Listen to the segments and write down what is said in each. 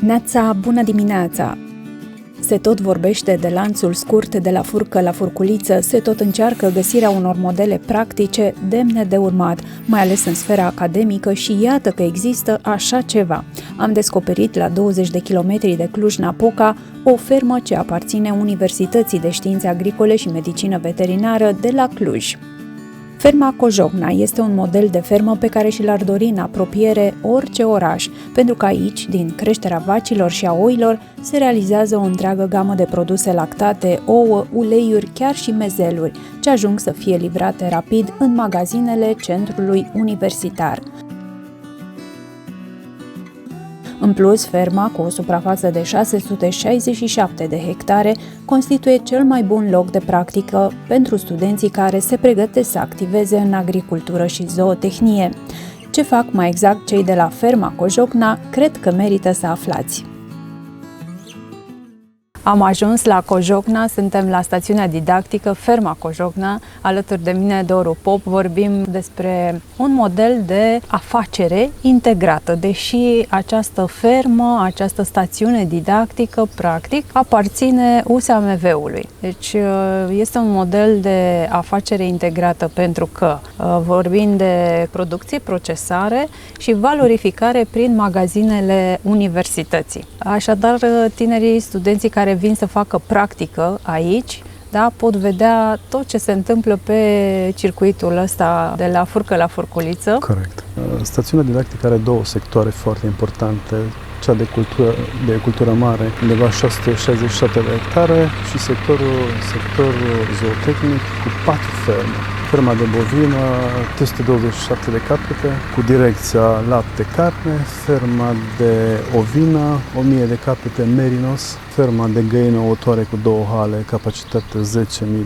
Neața, bună dimineața! Se tot vorbește de lanțul scurt de la furcă la furculiță, se tot încearcă găsirea unor modele practice demne de urmat, mai ales în sfera academică și iată că există așa ceva. Am descoperit la 20 de kilometri de Cluj-Napoca o fermă ce aparține Universității de Științe Agricole și Medicină Veterinară de la Cluj. Ferma Cojocna este un model de fermă pe care și l-ar dori în apropiere orice oraș, pentru că aici, din creșterea vacilor și a oilor, se realizează o întreagă gamă de produse lactate, ouă, uleiuri, chiar și mezeluri, ce ajung să fie livrate rapid în magazinele centrului universitar. În plus, ferma, cu o suprafață de 667 de hectare, constituie cel mai bun loc de practică pentru studenții care se pregătesc să activeze în agricultură și zootehnie. Ce fac mai exact cei de la ferma Cojocna, cred că merită să aflați. Am ajuns la Cojocna, suntem la stațiunea didactică Ferma Cojocna. Alături de mine, Doru Pop, vorbim despre un model de afacere integrată, deși această fermă, această stațiune didactică, practic, aparține USAMV-ului. Deci este un model de afacere integrată pentru că vorbim de producție, procesare și valorificare prin magazinele universității. Așadar, tinerii studenții care vin să facă practică aici, da, pot vedea tot ce se întâmplă pe circuitul ăsta de la furcă la furculiță. Corect. Stațiunea didactică are două sectoare foarte importante, cea de cultură mare, undeva 667 de hectare, și sectorul zootehnic cu 4 ferme. Ferma de bovină, 327 de capete, cu direcția lapte-carne, ferma de ovină, 1000 de capete merinos, ferma de găină ouătoare cu 2 hale, capacitate 10.000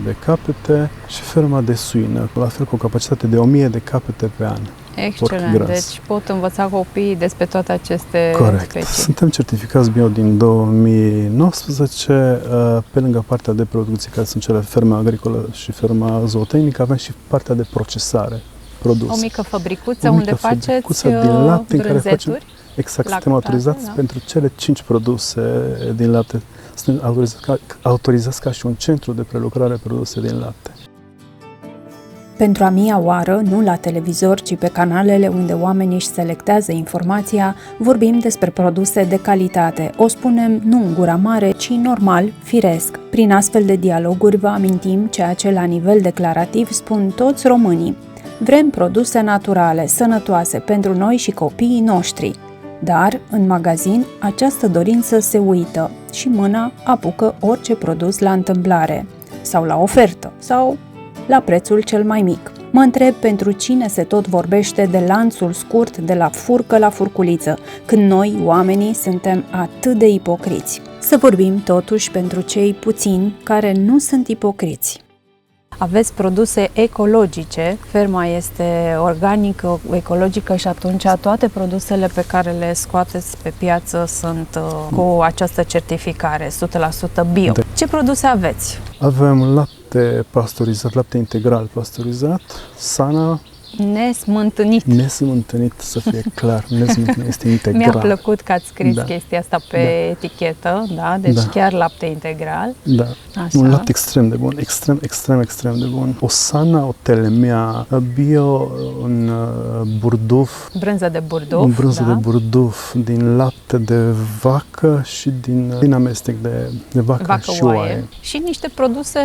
de capete și ferma de suină, la fel cu capacitate de 1000 de capete pe an. Excelent, deci pot învăța copiii despre toate aceste specii. Suntem certificați bio din 2019, pe lângă partea de producție, care sunt cele ferma agricolă și ferma zootehnică, avem și partea de procesare, produs. O mică fabricuță unde faceți din lapte, în care facem, exact, suntem autorizați pentru cele 5 produse din lapte. Suntem autorizați ca și un centru de prelucrare produse din lapte. Pentru a mia oară, nu la televizor, ci pe canalele unde oamenii își selectează informația, vorbim despre produse de calitate. O spunem nu în gura mare, ci normal, firesc. Prin astfel de dialoguri vă amintim ceea ce la nivel declarativ spun toți românii. Vrem produse naturale, sănătoase pentru noi și copiii noștri. Dar, în magazin, această dorință se uită și mâna apucă orice produs la întâmplare, sau la ofertă, sau la prețul cel mai mic. Mă întreb pentru cine se tot vorbește de lanțul scurt de la furcă la furculiță, când noi, oamenii, suntem atât de ipocriți. Să vorbim totuși pentru cei puțini care nu sunt ipocriți. Aveți produse ecologice, ferma este organică, ecologică și atunci toate produsele pe care le scoateți pe piață sunt cu această certificare, 100% bio. Ce produse aveți? Avem lapte pasteurizat, lapte integral pasteurizat, Sana. Nesmântânit. Nesmântânit, să fie clar, nesmântânit, este integral. Mi-a plăcut că ați scris chestia asta pe etichetă, da? Deci chiar lapte integral. Da, așa. Un lapte extrem de bun, extrem de bun. O Sana, o telemea bio, un burduf. Brânză de burduf. Un brânză de burduf din lapte de vacă și din amestec de vacă și oaie. Și niște produse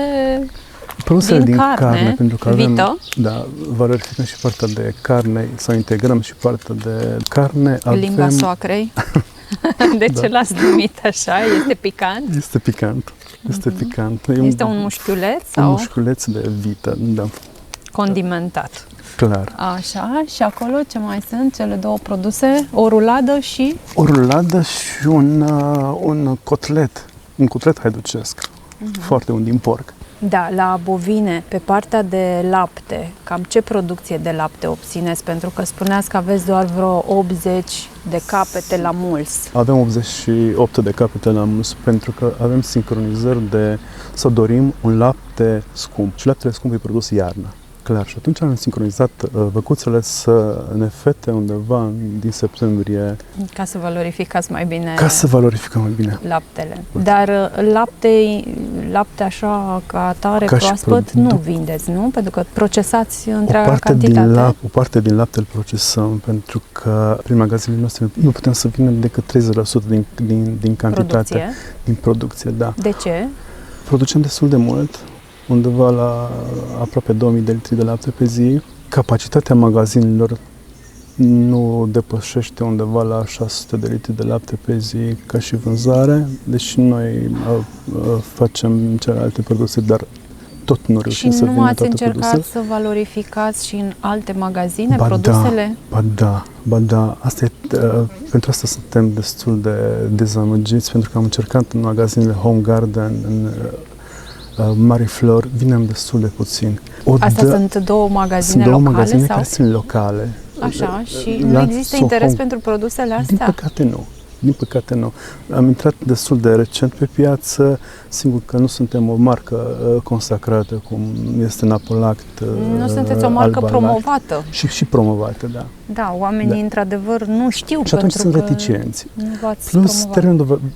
din carne, pentru că avem, vită. Da, valorificăm și partea de carne, sau integrăm și partea de carne. Limba soacrei. De ce l-ați numit așa? Este picant? Este picant. Este picant. Este un mușchiuleț? Sau? Un mușchiuleț de vită, da. Condimentat. Clar. Așa, și acolo ce mai sunt? Cele două produse? O ruladă și? O ruladă și un cotlet. Un cotlet haiducesc. Foarte bun, din porc. Da, la bovine, pe partea de lapte, cam ce producție de lapte obțineți? Pentru că spuneați că aveți doar vreo 80 de capete la mulți. Avem 88 de capete la mulți, pentru că avem sincronizări să dorim un lapte scump. Și laptele scump e produs iarna. Clar, și atunci am sincronizat văcuțele să ne fete undeva din septembrie. Ca să valorificați mai bine. Ca să valorificăm mai bine laptele. Dar lapte așa ca atare ca proaspăt nu vindeți, nu? Pentru că procesați întreaga cantitate. O parte din lapte îl procesăm, pentru că prin magazinele noastre nu putem să vindem decât 30% din cantitate. Din producție, da. De ce? Producem destul de mult, undeva la aproape 2000 de litri de lapte pe zi. Capacitatea magazinelor nu depășește undeva la 600 de litri de lapte pe zi ca și vânzare, deși noi facem celelalte produse, dar tot nu reușim să vindem toate produsele. Și nu ați încercat să valorificați și în alte magazine produsele? Ba da. Pentru asta suntem destul de dezamăgiți, pentru că am încercat în magazinele Home Garden, în Marie Flor, vinem destul de puțin. Sunt două magazine locale? Sunt două magazine sau? Care sunt locale. Așa, și nu există interes pentru produsele astea? Din păcate nu. Am intrat destul de recent pe piață, sigur că nu suntem o marcă consacrată, cum este Napolact. Nu sunteți o marcă promovată. Și promovată, da. Da, oamenii într-adevăr nu știu. Și atunci sunt reticenți. Plus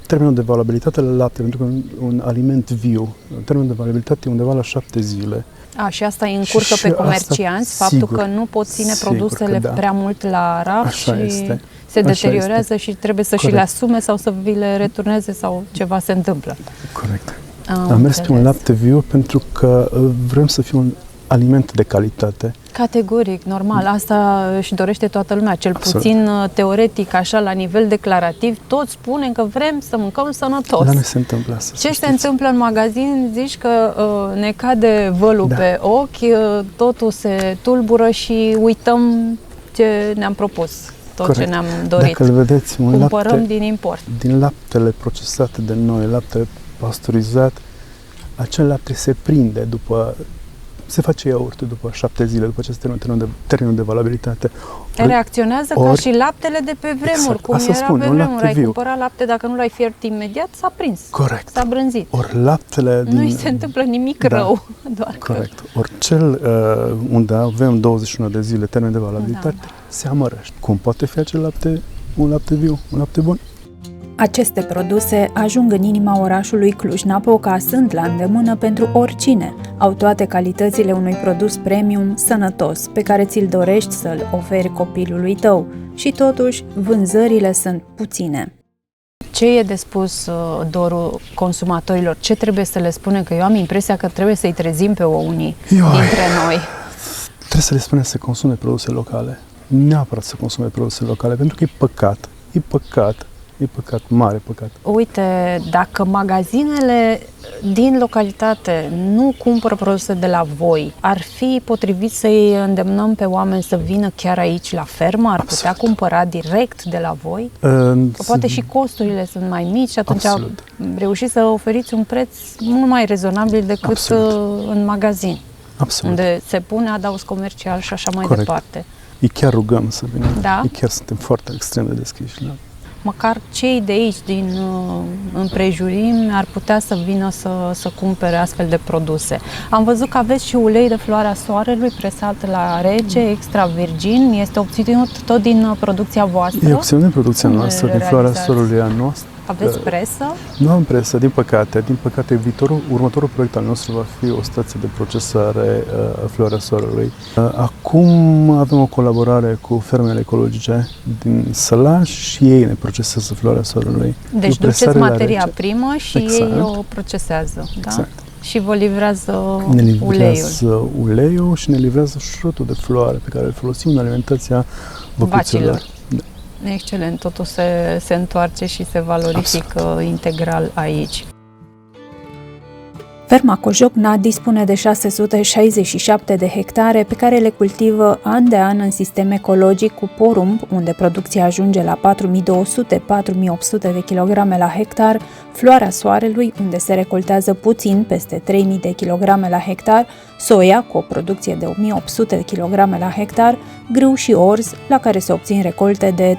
termenul de valabilitate la lapte, pentru că un aliment viu, termenul de valabilitate e undeva la 7 zile. Și asta îi încurcă pe comercianți, faptul că nu pot ține produsele prea mult la raft și se deteriorează și trebuie să și le asume sau să vi le returneze sau ceva se întâmplă. Corect. Am mers pe un lapte viu pentru că vrem să fie un aliment de calitate. Categoric, normal. Asta își dorește toată lumea, cel puțin teoretic, așa, la nivel declarativ, toți spunem că vrem să mâncăm sănătos. Dar nu se întâmplă asta. Ce se întâmplă în magazin? Zici că ne cade vălul pe ochi, totul se tulbură și uităm ce ne-am propus, ce ne-am dorit. Dacă îl vedeți, cumpărăm din import. Din laptele procesate de noi, laptele pasteurizat, acel lapte se prinde se face iaurt după 7 zile, după ce este termenul de valabilitate. Reacționează ca și laptele de pe vremuri, exact. Cum asta era spun, pe vremuri. Ai cumpărat lapte, dacă nu l-ai fiert imediat, s-a prins. Corect. S-a brânzit. Laptele nu îi se întâmplă nimic rău. Doar corect. Cel unde avem 21 de zile termen de valabilitate, se amărăște. Cum poate fi acel lapte, un lapte viu, un lapte bun? Aceste produse ajung în inima orașului Cluj-Napoca, sunt la îndemână pentru oricine. Au toate calitățile unui produs premium sănătos, pe care ți-l dorești să-l oferi copilului tău. Și totuși, vânzările sunt puține. Ce e de spus, Doru, consumatorilor? Ce trebuie să le spunem? Că eu am impresia că trebuie să-i trezim pe unii dintre noi. Trebuie să le spunem să consume produse locale. Neapărat să consume produse locale, pentru că e păcat. E păcat, mare păcat. Uite, dacă magazinele din localitate nu cumpără produse de la voi, ar fi potrivit să-i îndemnăm pe oameni să vină chiar aici la fermă? Ar putea cumpăra direct de la voi? Că poate și costurile sunt mai mici și atunci reușiți să oferiți un preț mult mai rezonabil decât în magazin. Absolut. Unde se pune adaos comercial și așa mai departe. Îi chiar rugăm să vină. Da? Îi chiar suntem foarte extrem de deschiși. Da? Măcar cei de aici, din împrejurimi, ar putea să vină să cumpere astfel de produse. Am văzut că aveți și ulei de floarea soarelui presat la rece, extra virgin. Este obținut tot din producția voastră? E obținut din producția noastră, din floarea soarelui a noastră. Aveți presă? Nu am presă, din păcate. Următorul proiect al nostru va fi o stație de procesare a floarea soarelui. Acum avem o colaborare cu fermele ecologice din Sălaș și ei ne procesează floarea soarelui. Deci duceți materia primă și ei o procesează, da? Exact. Și vă livrează uleiul și ne livrează șurutul de floare pe care îl folosim în alimentația văcuților. Excelent, totul se întoarce și se valorifică integral aici. Ferma Cojocna dispune de 667 de hectare pe care le cultivă an de an în sistem ecologic cu porumb, unde producția ajunge la 4200-4800 de kilograme la hectar, floarea soarelui, unde se recoltează puțin, peste 3000 de kilograme la hectar, soia, cu o producție de 1800 de kilograme la hectar, grâu și orz, la care se obțin recolte de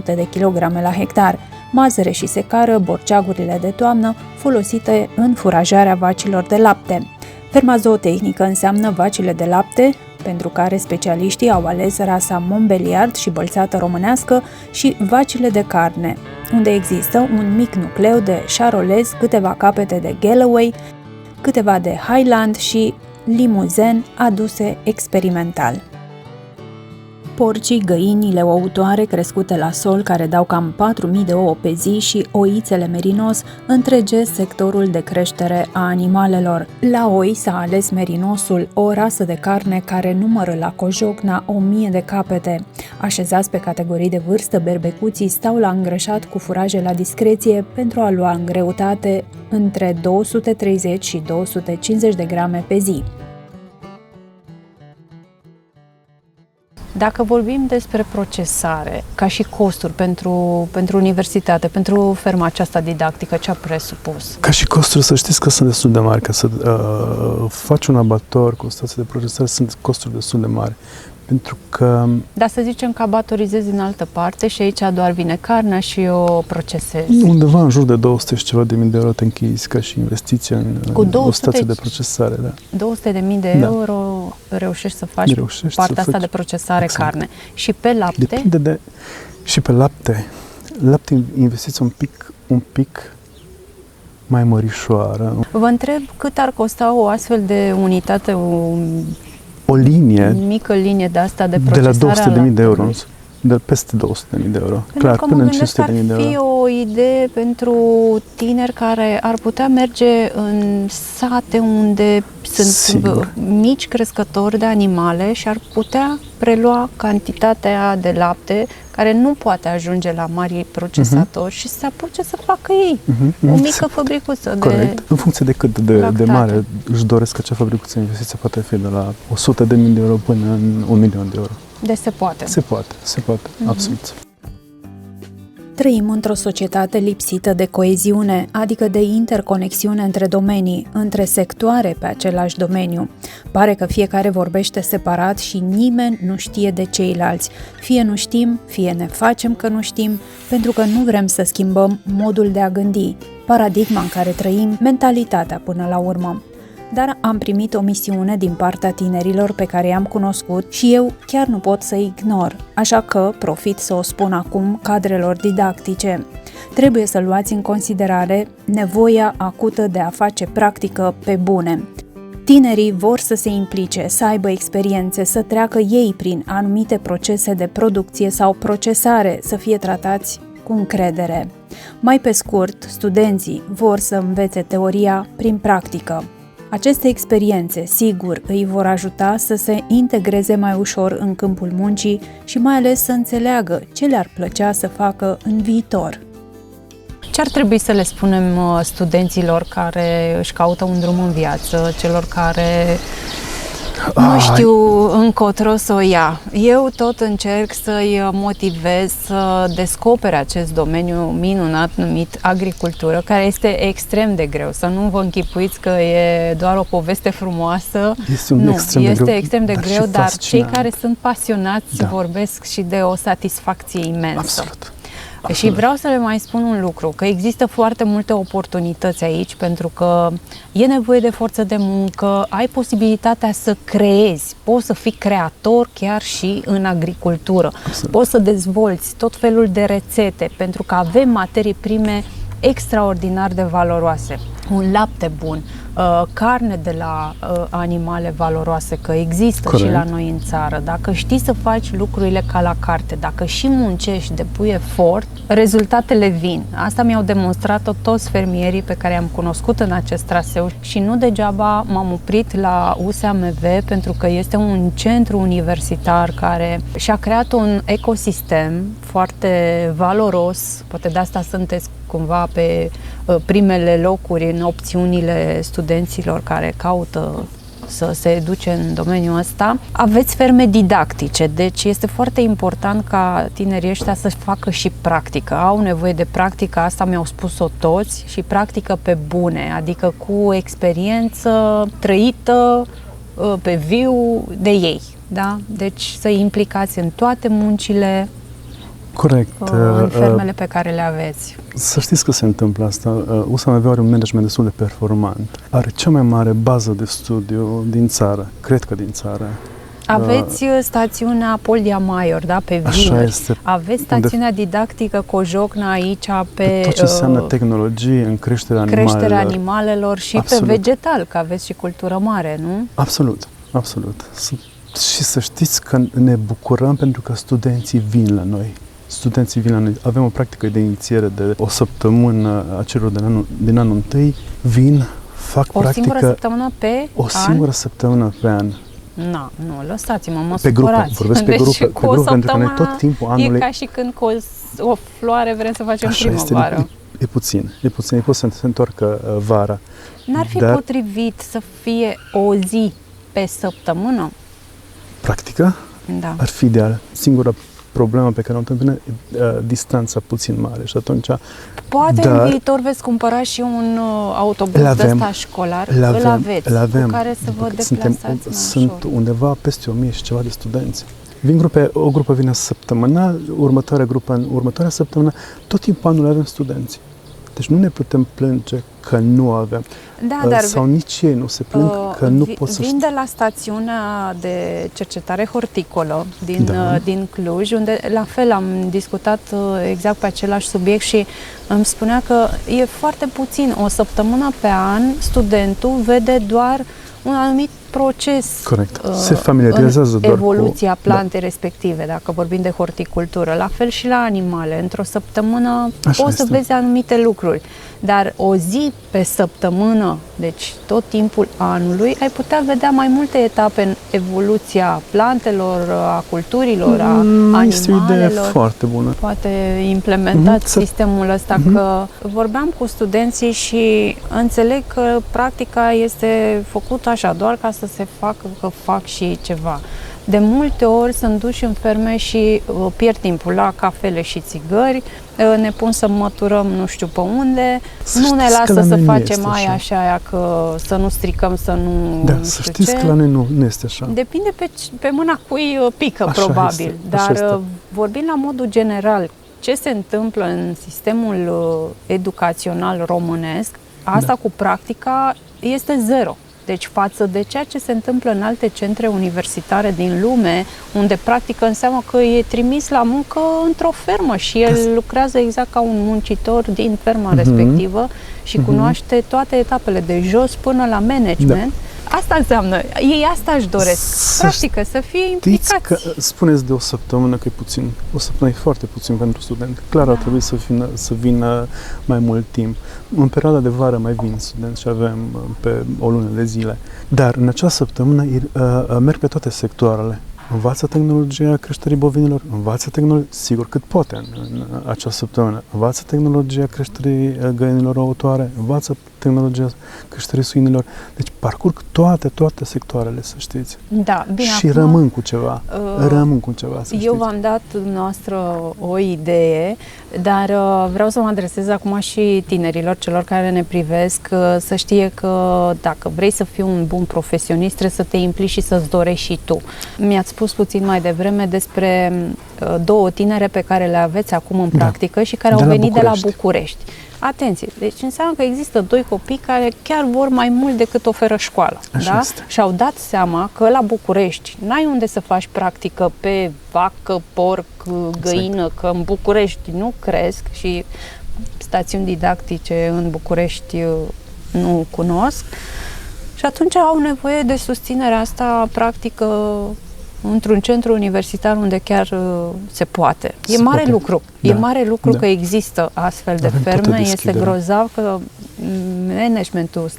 3000-3800 de kilograme la hectar, mazăre și secară, borceagurile de toamnă, folosite în furajarea vacilor de lapte. Ferma zootehnică înseamnă vacile de lapte, pentru care specialiștii au ales rasa Montbéliard și bălțată românească, și vacile de carne, unde există un mic nucleu de Charolais, câteva capete de Galloway, câteva de Highland și Limousin aduse experimental. Porcii, găinile ouătoare crescute la sol, care dau cam 4.000 de ouă pe zi, și oițele merinos întregesc sectorul de creștere a animalelor. La oi s-a ales merinosul, o rasă de carne care numără la Cojocna 1.000 de capete. Așezați pe categorii de vârstă, berbecuții stau la îngrășat cu furaje la discreție pentru a lua în greutate între 230 și 250 de grame pe zi. Dacă vorbim despre procesare, ca și costuri pentru universitate, pentru ferma aceasta didactică, ce a presupus? Ca și costuri, să știți că sunt destul de mari. Ca să faci un abator cu o stație de procesare, sunt costuri destul de mari. Pentru că... Dar să zicem că abatorizezi în altă parte și aici doar vine carnea și o procesezi. Undeva în jur de 200 și ceva de mii de euro te închizi ca și investiție în o stație de procesare. Da. 200.000 de euro reușești să faci partea asta de procesare, exact. Carne. Și pe lapte? Depinde de... Și pe lapte. Lapte investiți un pic mai mărișoară. Vă întreb cât ar costa o astfel de unitate, o linie, mică linie de asta de procesare de la 200.000 de euro, de peste 200.000 de euro. Pentru clar, că până mă în 500.000 gândesc ar fi o idee pentru tineri care ar putea merge în sate unde sunt mici crescători de animale și ar putea prelua cantitatea de lapte care nu poate ajunge la mari procesatori și să se apuce să facă ei o mică fabricuță. Corect. În funcție de cât de mare își doresc acea fabricuță, investiția poate fi de la 100.000 de euro până în 1.000.000 de euro. Deci se poate. Se poate, absolut. Trăim într-o societate lipsită de coeziune, adică de interconexiune între domenii, între sectoare pe același domeniu. Pare că fiecare vorbește separat și nimeni nu știe de ceilalți. Fie nu știm, fie ne facem că nu știm, pentru că nu vrem să schimbăm modul de a gândi, paradigma în care trăim, mentalitatea până la urmă. Dar am primit o misiune din partea tinerilor pe care i-am cunoscut și eu chiar nu pot să ignor, așa că profit să o spun acum cadrelor didactice. Trebuie să luați în considerare nevoia acută de a face practică pe bune. Tinerii vor să se implice, să aibă experiențe, să treacă ei prin anumite procese de producție sau procesare, să fie tratați cu încredere. Mai pe scurt, studenții vor să învețe teoria prin practică. Aceste experiențe, sigur, îi vor ajuta să se integreze mai ușor în câmpul muncii și mai ales să înțeleagă ce le-ar plăcea să facă în viitor. Ce ar trebui să le spunem studenților care își caută un drum în viață, celor care nu știu încotro să o ia? Eu tot încerc să-i motivez să descopere acest domeniu minunat numit agricultură, care este extrem de greu. Să nu vă închipuiți că e doar o poveste frumoasă. Este extrem de greu, dar cei care sunt pasionați vorbesc și de o satisfacție imensă. Absolut. Și vreau să le mai spun un lucru, că există foarte multe oportunități aici, pentru că e nevoie de forță de muncă, ai posibilitatea să creezi, poți să fii creator chiar și în agricultură, poți să dezvolți tot felul de rețete, pentru că avem materii prime extraordinar de valoroase. Un lapte bun, carne de la animale valoroase, că există și la noi în țară. Dacă știi să faci lucrurile ca la carte, dacă și muncești, depui efort, rezultatele vin. Asta mi-au demonstrat-o toți fermierii pe care am cunoscut în acest traseu și nu degeaba m-am oprit la USAMV, pentru că este un centru universitar care și-a creat un ecosistem foarte valoros. Poate de asta sunteți cumva pe primele locuri în opțiunile studenților care caută să se educe în domeniul ăsta. Aveți ferme didactice, deci este foarte important ca tinerii ăștia să facă și practică. Au nevoie de practică, asta mi-au spus-o toți, și practică pe bune, adică cu experiență trăită pe viu de ei. Da? Deci să-i implicați în toate muncile Corect. în fermele pe care le aveți? Să știți că se întâmplă asta. USAMV are un management destul de performant. Are cea mai mare bază de studiu din țară, cred că din țară. Aveți stațiunea Poldia Maior, da, pe Așa Vineri. este. Aveți stațiunea didactică Cojocna aici pe Tot ce înseamnă tehnologie în creșterea animalelor și Absolut. pe vegetal, că aveți și cultură mare, nu? Absolut, absolut. Și să știți că ne bucurăm pentru că studenții vin la noi. Avem o practică de inițiere de o săptămână a celor din anul întâi. Vin, fac O practică... singură săptămână pe O singură săptămână pe an. Nu, lăsați-mă, mă Pe grupe, supărați. vorbesc pe grupe, pentru că noi tot timpul anului... E ca și când cu o floare vrem să facem primăvară. E puțin, pot să se întoarcă vara. N-ar fi potrivit să fie o zi pe săptămână? Practică? Da. Ar fi ideal. Singura problemă pe care o întâmpină distanța puțin mare și atunci... Poate în viitor veți cumpăra și un autobuz de ăsta școlar. Îl aveți, cu care să vă deplasați Sunt undeva peste 1000 și ceva de studenți. O grupă vine săptămânal, următoarea săptămână, tot timpul anul avem studenți. Deci nu ne putem plânge că nu avem. Da, dar sau nici ei nu se plâng că nu pot să... Vin de la stațiunea de cercetare horticolă din Cluj, unde la fel am discutat exact pe același subiect și îmi spunea că e foarte puțin. O săptămână pe an studentul vede doar un anumit proces. Corect. Se familiarizează doar evoluția plantei respective, dacă vorbim de horticultură. La fel și la animale. Într-o săptămână poți să vezi anumite lucruri, dar o zi pe săptămână, deci tot timpul anului, ai putea vedea mai multe etape în evoluția plantelor, a culturilor, a animalelor. Este o idee foarte bună. Poate implementați sistemul ăsta, că vorbeam cu studenții și înțeleg că practica este făcută așa, doar ca să se facă, că fac și ceva. De multe ori sunt duși în ferme și pierd timpul la cafele și țigări, ne pun să măturăm nu știu pe unde, nu ne lasă să facem aia că să nu stricăm, să nu... Da, să știți că la noi nu este așa. Depinde pe mâna cui pică, probabil. Dar vorbind la modul general, ce se întâmplă în sistemul educațional românesc, asta cu practica este zero. Deci față de ceea ce se întâmplă în alte centre universitare din lume, unde practică înseamnă că e trimis la muncă într-o fermă și el lucrează exact ca un muncitor din ferma respectivă și cunoaște toate etapele, de jos până la management. Asta înseamnă, ei asta își doresc, practică, să fie implicați. Că spuneți de o săptămână că e puțin, o săptămână e foarte puțin pentru student. Clar ar trebui să vină mai mult timp. În perioada de vară mai vin studenți și avem pe o lună de zile. Dar în acea săptămână merg pe toate sectoarele. Învață tehnologia creșterii bovinilor, învață tehnologia, sigur cât poate în acea săptămână, învață tehnologia creșterii găinilor ouătoare, învață tehnologia creșterii suinilor. Deci parcurg toate sectoarele, să știți. Da, bine, și acum, rămân cu ceva, să știți. Eu v-am dat dumneavoastră o idee, dar vreau să mă adresez acum și tinerilor, celor care ne privesc, să știe că dacă vrei să fii un bun profesionist, trebuie să te implici și să-ți dorești și tu. Mi-ați spus puțin mai devreme despre două tinere pe care le aveți acum în practică și care au venit de la București. Atenție, deci înseamnă că există doi copii care chiar vor mai mult decât oferă școala. Și-au dat seama că la București n-ai unde să faci practică pe vacă, porc, găină, că în București nu cresc și stațiuni didactice în București nu cunosc. Și atunci au nevoie de susținerea asta practică într-un centru universitar unde chiar se poate. E mare lucru. E mare lucru că există astfel de ferme. Este grozav că managementul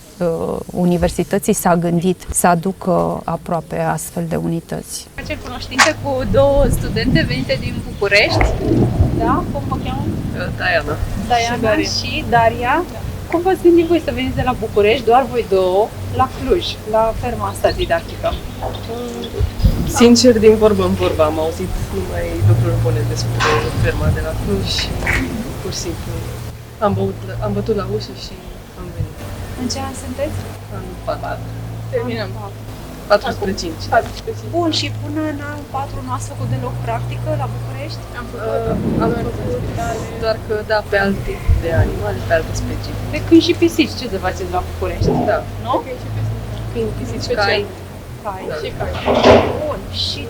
universității s-a gândit să aducă aproape astfel de unități. Face cunoștință cu două studente venite din București. Da? Cum vă cheamă? Diana și Daria. Cum v-ați gândit voi să veniți de la București, doar voi două, la Cluj, la ferma asta didactică? Sincer, din vorbă în vorbă, am auzit numai lucruri bune despre ferma de la Cluj și pur și simplu am bătut la ușă și am venit. În ce an sunteți? În 4. Terminăm. 405. 405. Bun, și până în anul 4 nu ați făcut deloc practică la București? Am făcut doar că, da, pe alt tip de animale, pe alte specii. Pe câini și pisici, ce să faceți la București? Da. Nu? Câini, pisici, Special. cai. Cai. Da. Și cai. Bun, și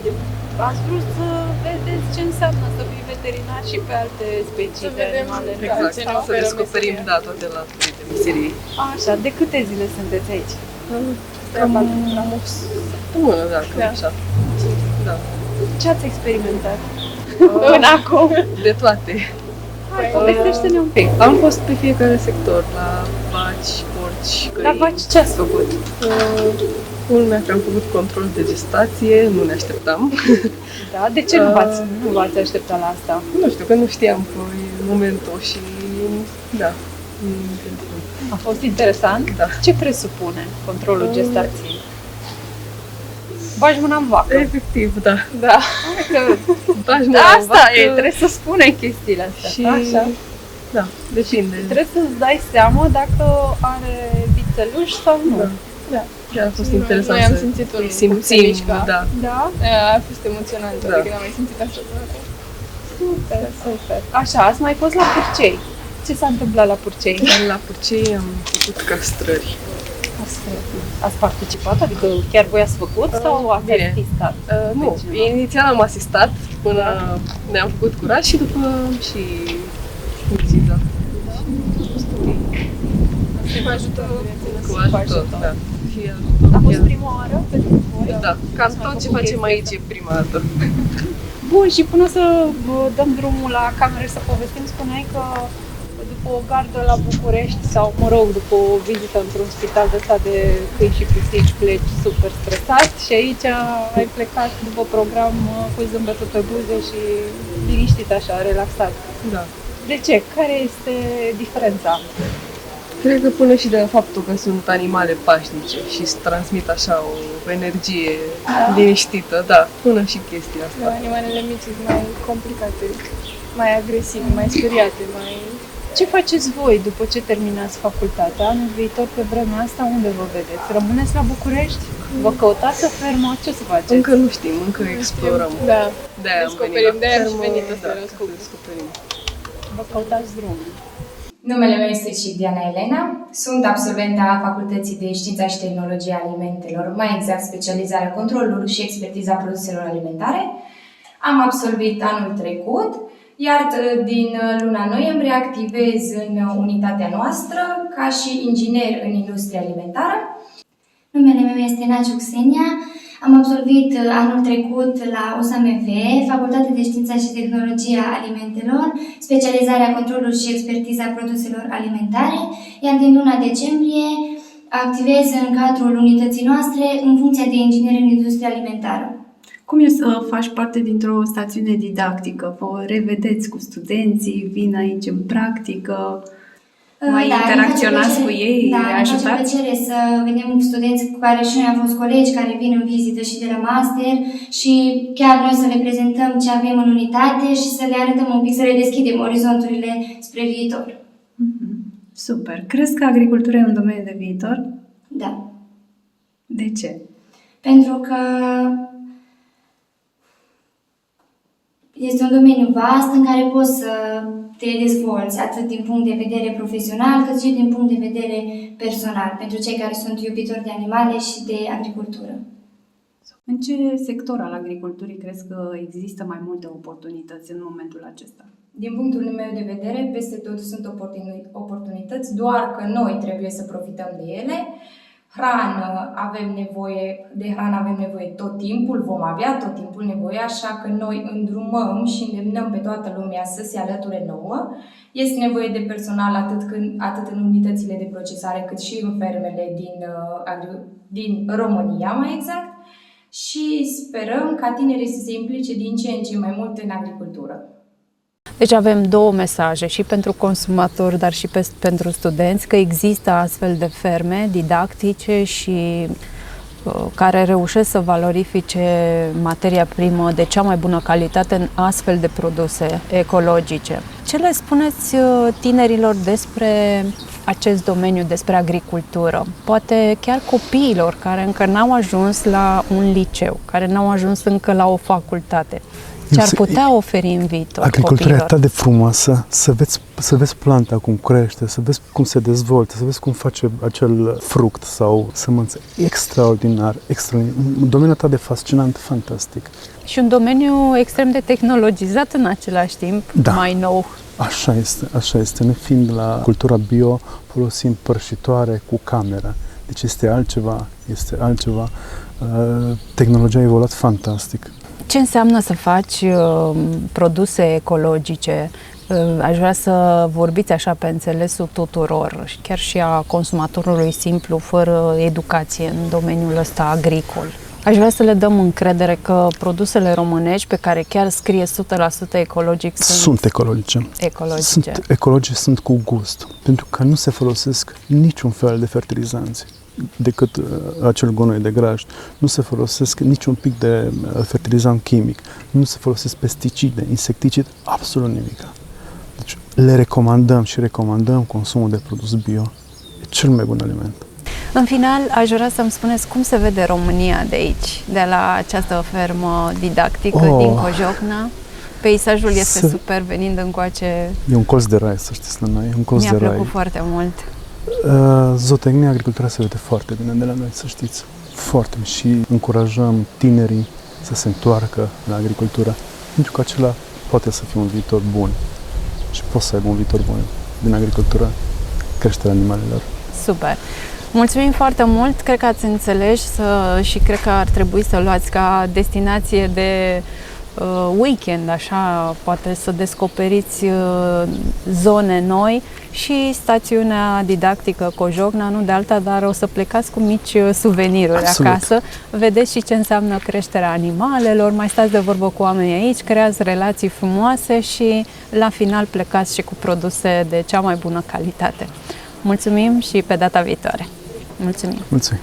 ați vrut să vedeți ce înseamnă să fii veterinar și pe alte specii de animale. Exact, Sau? să descoperim, da, toate laturile de meseriei. Așa, de câte zile sunteți aici? Cam o săptămână, da, cam așa. Da. Ce ați experimentat? Până acum? De toate. Hai, povestește-ne un pic. Am fost pe fiecare sector, la vaci, porci, căi. La vaci ce ați făcut? Culmea că am făcut control de gestație, nu ne așteptam. Da? De ce nu v-ați așteptat la asta? Nu știu, că nu știam pe momentul și da. A fost interesant? Da. Ce presupune controlul gestației? Bagi mâna în vacă. Efectiv, da. Da. Bagi Da, mâna în asta vacă e, trebuie să spunem chestiile astea. și Așa. da, depinde. Trebuie să-ți dai seama dacă are vițeluși sau nu. Da. Da. Chiar a fost interesant Noi am să simțit un simțim, mișca. da. Da? A fost emoționant, Da. adică n-am mai simțit așa. Super, super. Așa, ați mai fost la Purcei. Ce s-a întâmplat la Purcei? La Purcei am făcut castrări. Ați participat? Adică chiar voi ați făcut sau ați bine. asistat? Nu, inițial am asistat până ne-am făcut curaj și după și ucizat. Cu ajutor. Cu ajutor, da. Și A fost ajutor. prima oară pentru voi? Da, cam tot ce facem aici e prima dată. Bun, și până să dăm drumul la camere să povestim, spuneai că după o gardă la București sau, mă rog, după o vizită într-un spital de ăsta de câini și pisici, pleci super stresat și aici ai plecat după program cu zâmbetul pe buze și liniștit așa, relaxat. Da. De ce? Care este diferența? Cred că până și de faptul că sunt animale pașnice și îți transmit așa o energie liniștită, da, până și chestia asta. Animalele mici sunt mai complicate, mai agresive, mai speriate, mai... Ce faceți voi după ce terminați facultatea? Anul viitor, pe vremea asta, unde vă vedeți? Rămâneți la București? Vă căutați o fermă? Ce să faceți? Încă nu știm, încă explorăm. Da, De-aia am descoperim, venit la de-aia am și fermă, venit asta da, la scop. descoperim. Vă căutați drumul. Numele meu este și Diana Elena, sunt absolventa Facultății de Știința și Tehnologia Alimentelor, mai exact specializarea controlul și expertiza produselor alimentare. Am absolvit anul trecut, iar din luna noiembrie activez în unitatea noastră ca și inginer în industria alimentară. Numele meu este Naciu Xenia, am absolvit anul trecut la USAMV, Facultatea de Știința și Tehnologia Alimentelor, specializarea controlul și expertiza produselor alimentare, iar din luna decembrie activez în cadrul unității noastre în funcția de inginer în industria alimentară. Cum e să faci parte dintr-o stațiune didactică? Vă revedeți cu studenții, vin aici în practică, mai interacționați cu ei, Da, le ne face ajutați? plăcere să vedem studenți cu care și noi am fost colegi, care vin în vizită și de la master și chiar noi să le prezentăm ce avem în unitate și să le arătăm un pic, să le deschidem orizonturile spre viitor. Super. Crezi că agricultura e un domeniu de viitor? Da. De ce? Pentru că este un domeniu vast în care poți să te dezvolți atât din punct de vedere profesional, cât și din punct de vedere personal, pentru cei care sunt iubitori de animale și de agricultură. În ce sector al agriculturii crezi că există mai multe oportunități în momentul acesta? Din punctul meu de vedere, peste tot sunt oportunități, doar că noi trebuie să profităm de ele. De hrană avem nevoie tot timpul, vom avea tot timpul nevoie, așa că noi îndrumăm și îndemnăm pe toată lumea să se alăture nouă. Este nevoie de personal atât în unitățile de procesare cât și în fermele din România, mai exact. Și sperăm ca tinerii să se implice din ce în ce mai mult în agricultură. Deci avem două mesaje, și pentru consumatori, dar și pentru studenți, că există astfel de ferme didactice și care reușesc să valorifice materia primă de cea mai bună calitate în astfel de produse ecologice. Ce le spuneți tinerilor despre acest domeniu, despre agricultură? Poate chiar copiilor care încă n-au ajuns la un liceu, care n-au ajuns încă la o facultate. Ce-ar putea oferi în viitor agricultura copiilor? e atât de frumoasă, să vezi planta cum crește, să vezi cum se dezvoltă, să vezi cum face acel fruct sau sămânță. Extraordinar, un domeniu atât de fascinant, fantastic. Și un domeniu extrem de tehnologizat în același timp, mai nou. Așa este. Noi fiind la cultura bio, folosim părșitoare cu cameră. Deci este altceva. Tehnologia a evoluat fantastic. Ce înseamnă să faci produse ecologice? Aș vrea să vorbiți așa pe înțelesul tuturor, chiar și a consumatorului simplu, fără educație în domeniul ăsta agricol. Aș vrea să le dăm încredere că produsele românești, pe care chiar scrie 100% ecologic, sunt ecologice. Sunt ecologice, sunt cu gust, pentru că nu se folosesc niciun fel de fertilizanți decât acel gunoi de grajd. Nu se folosesc niciun pic de fertilizant chimic, nu se folosesc pesticide, insecticide, absolut nimic. Deci le recomandăm consumul de produs bio. E cel mai bun aliment. În final, aș vrea să-mi spuneți cum se vede România de aici, de la această fermă didactică din Cojocna. Peisajul este super venind încoace. E un colț de rai, să știți, la noi. Mi-a plăcut foarte mult. Zootehnia, agricultura se vede foarte bine de la noi, să știți. Foarte. Și încurajăm tinerii să se întoarcă la agricultură, pentru că acela poate să fie un viitor bun. Și poți să aibă un viitor bun din agricultură, creșterea animalelor. Super! Mulțumim foarte mult! Cred că ați înțeles și cred că ar trebui să luați ca destinație de weekend, așa, poate să descoperiți zone noi și stațiunea didactică Cojocna, nu de alta, dar o să plecați cu mici suveniruri acasă. Vedeți și ce înseamnă creșterea animalelor, mai stați de vorbă cu oamenii aici, creați relații frumoase și la final plecați și cu produse de cea mai bună calitate. Mulțumim și pe data viitoare! Mulțumim! Mulțumim!